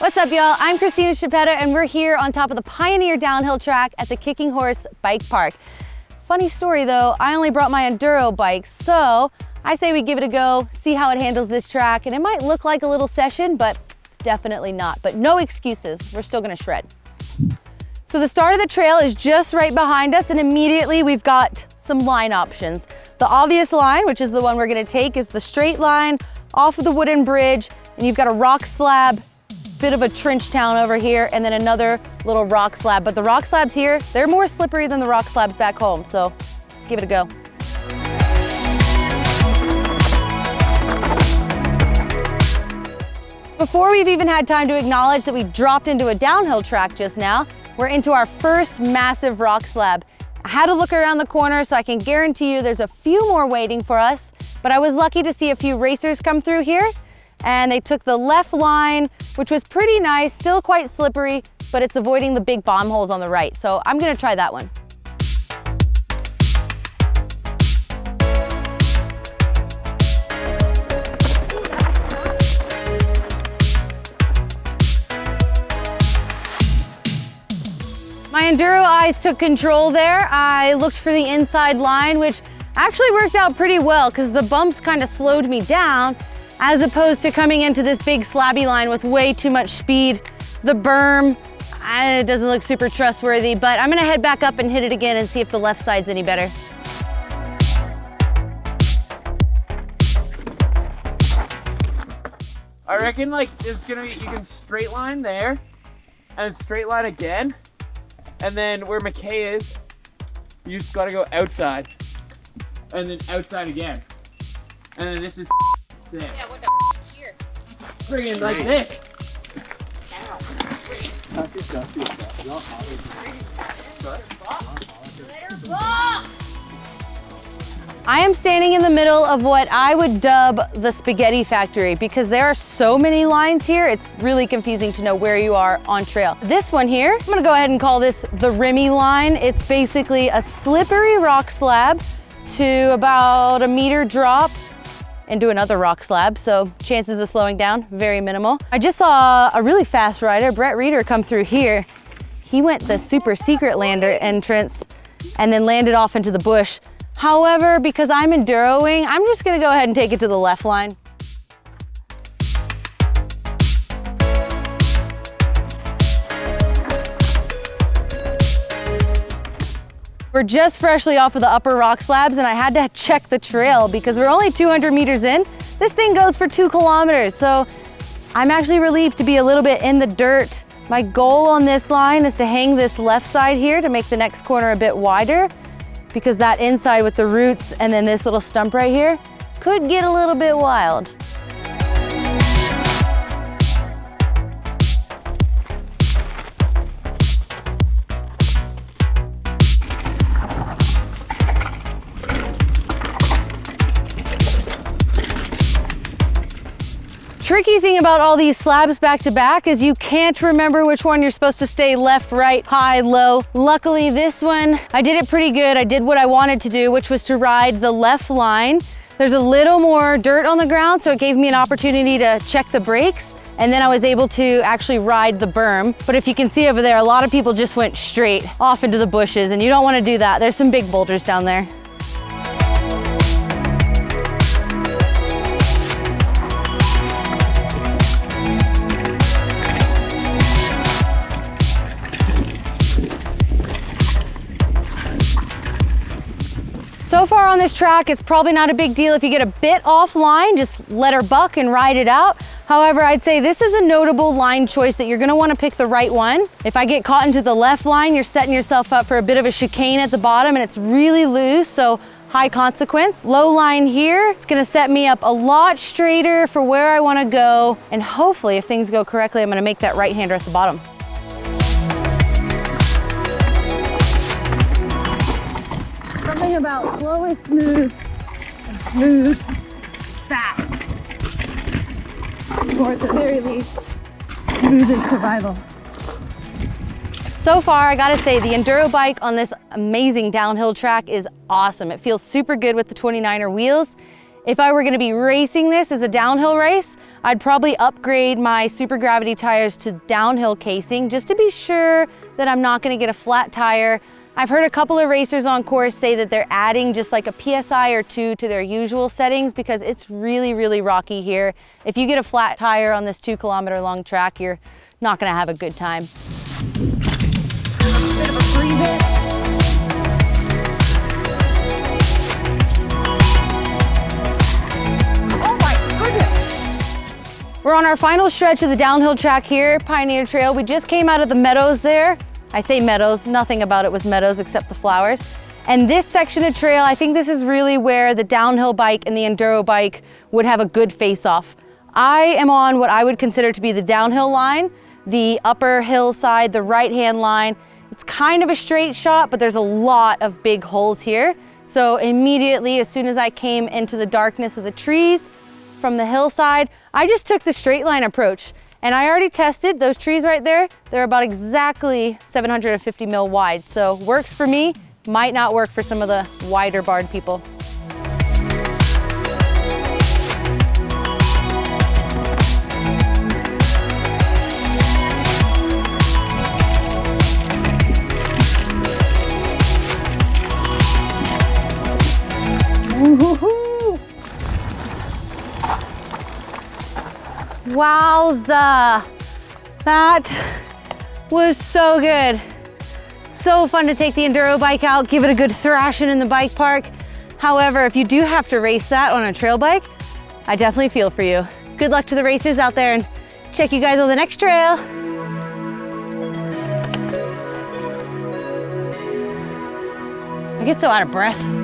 What's up, y'all? I'm Christina and we're here on top of the Pioneer downhill track at the Kicking Horse Bike Park. Funny story though, I only brought my Enduro bike, so I say we give it a go, see how it handles this track, and it might look like a little session, but it's definitely not. But no excuses, we're still gonna shred. So the start of the trail is just right behind us, and immediately we've got some line options. The obvious line, which is the one we're gonna take, is the straight line off of the wooden bridge, and you've got a rock slab, bit of a trench town over here, and then another little rock slab. But the rock slabs here, they're more slippery than the rock slabs back home, so let's give it a go. Before we've even had time to acknowledge that we dropped into a downhill track just now, we're into our first massive rock slab. I had to look around the corner, so I can guarantee you there's a few more waiting for us, but I was lucky to see a few racers come through here, and they took the left line, which was pretty nice, still quite slippery, but it's avoiding the big bomb holes on the right. So I'm gonna try that one. My Enduro eyes took control there. I looked for the inside line, which actually worked out pretty well because the bumps kind of slowed me down, as opposed to coming into this big slabby line with way too much speed. The berm, it doesn't look super trustworthy, but I'm gonna head back up and hit it again and see if the left side's any better. I reckon like it's gonna be, you can straight line there, and straight line again, and then where McKay is, you just gotta go outside, and then outside again. And then this is sick. Yeah, what the here? Friggin' like this. I am standing in the middle of what I would dub the spaghetti factory because there are so many lines here, it's really confusing to know where you are on trail. This one here, I'm gonna go ahead and call this the Remy line. It's basically a slippery rock slab to about a meter drop into another rock slab, so chances of slowing down, very minimal. I just saw a really fast rider, Brett Reeder, come through here. He went the super secret lander entrance and then landed off into the bush. However, because I'm enduroing, I'm just gonna go ahead and take it to the left line. We're just freshly off of the upper rock slabs, and I had to check the trail because we're only 200 meters in. This thing goes for 2 kilometers, so I'm actually relieved to be a little bit in the dirt. My goal on this line is to hang this left side here to make the next corner a bit wider, because that inside with the roots and then this little stump right here could get a little bit wild. Tricky thing about all these slabs back to back is you can't remember which one you're supposed to stay left, right, high, low. Luckily this one, I did it pretty good. I did what I wanted to do, which was to ride the left line. There's a little more dirt on the ground, so it gave me an opportunity to check the brakes, and then I was able to actually ride the berm. But if you can see over there, a lot of people just went straight off into the bushes, and you don't want to do that. There's some big boulders down there. So far on this track, it's probably not a big deal if you get a bit offline, just let her buck and ride it out. However, I'd say this is a notable line choice that you're gonna wanna pick the right one. If I get caught into the left line, you're setting yourself up for a bit of a chicane at the bottom, and it's really loose, so high consequence. Low line here, it's gonna set me up a lot straighter for where I wanna go, and hopefully, if things go correctly, I'm gonna make that right-hander at the bottom. Something about slow is smooth, and smooth is fast. Or at the very least, smooth is survival. So far, I gotta say, the Enduro bike on this amazing downhill track is awesome. It feels super good with the 29er wheels. If I were gonna be racing this as a downhill race, I'd probably upgrade my super gravity tires to downhill casing just to be sure that I'm not gonna get a flat tire. I've heard a couple of racers on course say that they're adding just like a PSI or 2 to their usual settings because it's really, really rocky here. If you get a flat tire on this 2-kilometer long track, you're not gonna have a good time. We're on our final stretch of the downhill track here, Pioneer Trail. We just came out of the meadows there. I say meadows, nothing about it was meadows except the flowers. And this section of trail, I think this is really where the downhill bike and the enduro bike would have a good face-off. I am on what I would consider to be the downhill line, the upper hillside, the right-hand line. It's kind of a straight shot, but there's a lot of big holes here. So immediately, as soon as I came into the darkness of the trees from the hillside, I just took the straight line approach. And I already tested those trees right there. They're about exactly 750 mil wide. So works for me, might not work for some of the wider barred people. Wowza, that was so good. So fun to take the enduro bike out, give it a good thrashing in the bike park. However, if you do have to race that on a trail bike, I definitely feel for you. Good luck to the racers out there and check you guys on the next trail. I get so out of breath.